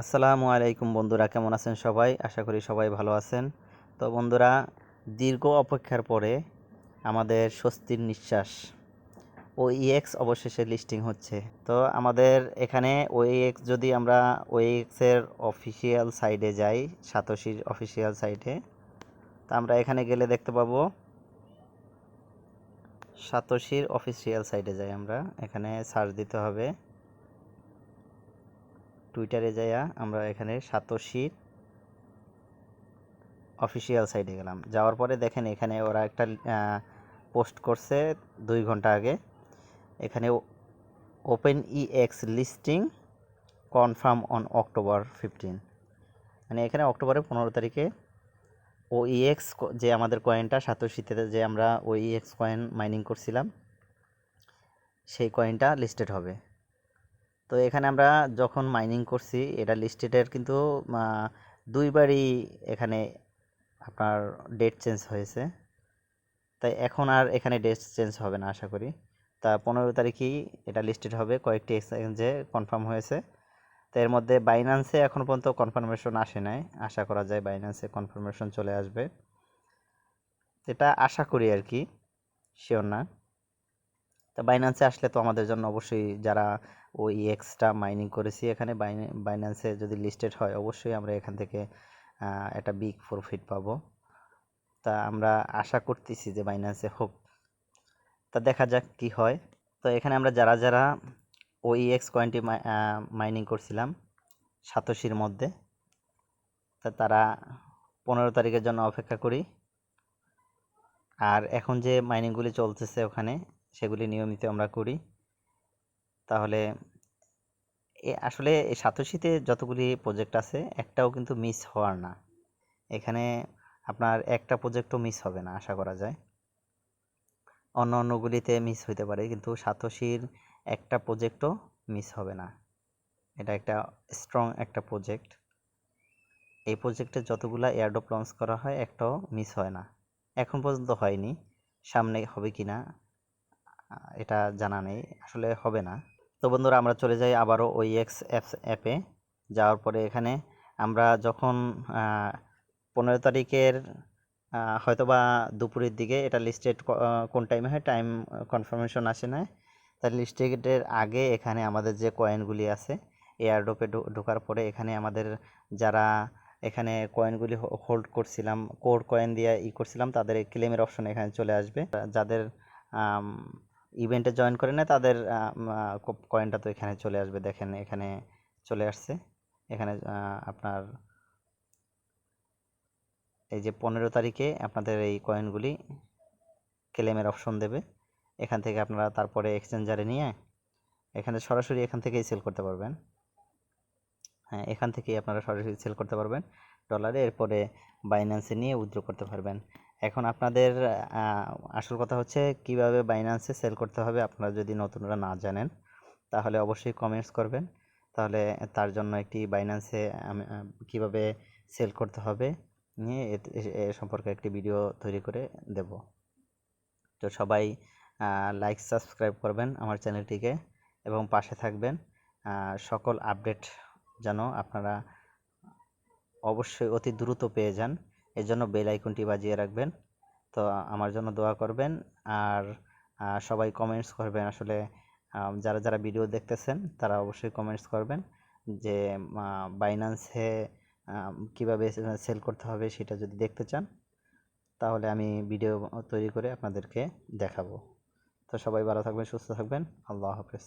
আসসালামু আলাইকুম বন্ধুরা, কেমন আছেন সবাই? আশা করি সবাই ভালো আছেন। তো বন্ধুরা, দীর্ঘ অপেক্ষার পরে আমাদের স্বস্তির নিঃশ্বাস ওইএক্স অবশেষে লিস্টিং হচ্ছে। তো আমাদের এখানে ওইএক্স, যদি আমরা ওইএক্সের অফিসিয়াল সাইটে যাই, সাতোশির অফিসিয়াল সাইটে, তা আমরা এখানে গেলে দেখতে পাবো সাতোশির অফিসিয়াল সাইটে যাই। আমরা এখানে সার্চ দিতে হবে, টুইটারে যাইয়া আমরা এখানে সাতোশির অফিসিয়াল সাইটে গেলাম। যাওয়ার পরে দেখেন এখানে ওরা একটা পোস্ট করছে 2 ঘন্টা আগে। এখানে open EX listing confirm on October 15, মানে এখানে অক্টোবরের 15 তারিখে ওইএক্স যে আমাদের কয়েনটা সাতোশিতে, যে আমরা ওইএক্স কয়েন মাইনিং করছিলাম, সেই কয়েনটা লিস্টেড হবে। তো এখানে আমরা যখন মাইনিং করছি, এটা লিস্টেডের কিন্তু 2বারই এখানে আপনার ডেট চেঞ্জ হয়েছে। তাই এখন আর এখানে ডেট চেঞ্জ হবে না আশা করি। তা 15 তারিখেই এটা লিস্টেড হবে, কয়েকটি এক্সচেঞ্জে কনফার্ম হয়েছে। তো এর মধ্যে বাইন্যান্সে এখন পর্যন্ত কনফার্মেশন আসে নাই, আশা করা যায় বাইন্যান্সে কনফার্মেশন চলে আসবে, এটা আশা করি আর কি, শিওর না। তা বাইন্যান্সে আসলে তো আমাদের জন্য অবশ্যই, যারা ওই এক্সটা মাইনিং করেছি এখানে বাইন্যান্সে যদি লিস্টেড হয়, অবশ্যই আমরা এখান থেকে একটা বিগ প্রফিট পাবো। তা আমরা আশা করতেছি যে বাইন্যান্সে হোক, তা দেখা যাক কি হয়। তো এখানে আমরা যারা যারা ওইএক্স কয়েনটি মাইনিং করছিলাম সাতোশির মধ্যে, তা তারা 15 তারিখের জন্য অপেক্ষা করি। আর এখন যে মাইনিংগুলি চলতেছে ওখানে, সেগুলি নিয়মিত আমরা করি। তাহলে আসলে এই সাতোশিতে যতগুলি প্রজেক্ট আছে, একটাও কিন্তু মিস হওয়ার না। এখানে আপনার একটা প্রজেক্টও মিস হবে না আশা করা যায়। অন্যগুলিতে মিস হইতে পারে, কিন্তু সাতোশির একটা প্রজেক্টও মিস হবে না। এটা একটা স্ট্রং একটা প্রজেক্ট। এই প্রজেক্টে যতগুলা এয়ারড্রপ লঞ্চ করা হয়, একটাও মিস হয় না। এখন পর্যন্ত হয়নি, সামনে হবে কি না এটা জানা নেই, আসলে হবে না। তো বন্ধুরা, আমরা চলে যাই আবারও ওইএক্স অ্যাপে। যাওয়ার পরে এখানে আমরা যখন 15 তারিখের হয়তোবা দুপুরের দিকে এটা লিস্টেড, কোন টাইমে হয় টাইম কনফার্মেশন আসে না, তার লিস্টেডের আগে এখানে আমাদের যে কয়েনগুলি আছে, এয়ারড্রপে ঢোকার পরে এখানে আমাদের যারা এখানে কয়েনগুলি হোল্ড করছিলাম, কোর কয়েন দিয়ে করছিলাম, তাদের ক্লেমের অপশন এখানে চলে আসবে। যাদের ইভেন্টে জয়েন করে না, তাদের কয়েনটা তো এখানে চলে আসবে। দেখেন এখানে চলে আসছে। এখানে আপনার এই যে 15 তারিখে আপনাদের এই কয়েনগুলি ক্লেমের অপশন দেবে। এখান থেকে আপনারা তারপরে এক্সচেঞ্জারে নিয়ে এখানে সরাসরি এখান থেকেই সেল করতে পারবেন। হ্যাঁ, এখান থেকেই আপনারা সরাসরি সেল করতে পারবেন ডলারে, এরপরে বাইন্যান্সে নিয়ে উইথড্র করতে পারবেন। এখন আপনাদের আসল কথা হচ্ছে কিভাবে বাইন্যান্সে সেল করতে হবে। আপনারা যদি নতুনরা না জানেন, তাহলে অবশ্যই কমেন্টস করবেন, তাহলে তার জন্য একটি বাইন্যান্সে কীভাবে সেল করতে হবে নিয়ে এ সম্পর্কে একটি ভিডিও তৈরি করে দেব। তো সবাই লাইক সাবস্ক্রাইব করবেন আমার চ্যানেলটিকে, এবং পাশে থাকবেন। সকল আপডেট যেন আপনারা অবশ্যই অতি দ্রুত পেয়ে যান, এর জন্য বেল আইকনটি বাজিয়ে রাখবেন। তো আমার জন্য দোয়া করবেন। আর সবাই কমেন্টস করবেন। আসলে যারা যারা ভিডিও দেখতেছেন, তারা অবশ্যই কমেন্টস করবেন যে বাইন্যান্সে কীভাবে সেল করতে হবে সেটা যদি দেখতে চান, তাহলে আমি ভিডিও তৈরি করে আপনাদেরকে দেখাবো। তো সবাই ভালো থাকবেন, সুস্থ থাকবেন। আল্লাহ হাফেজ।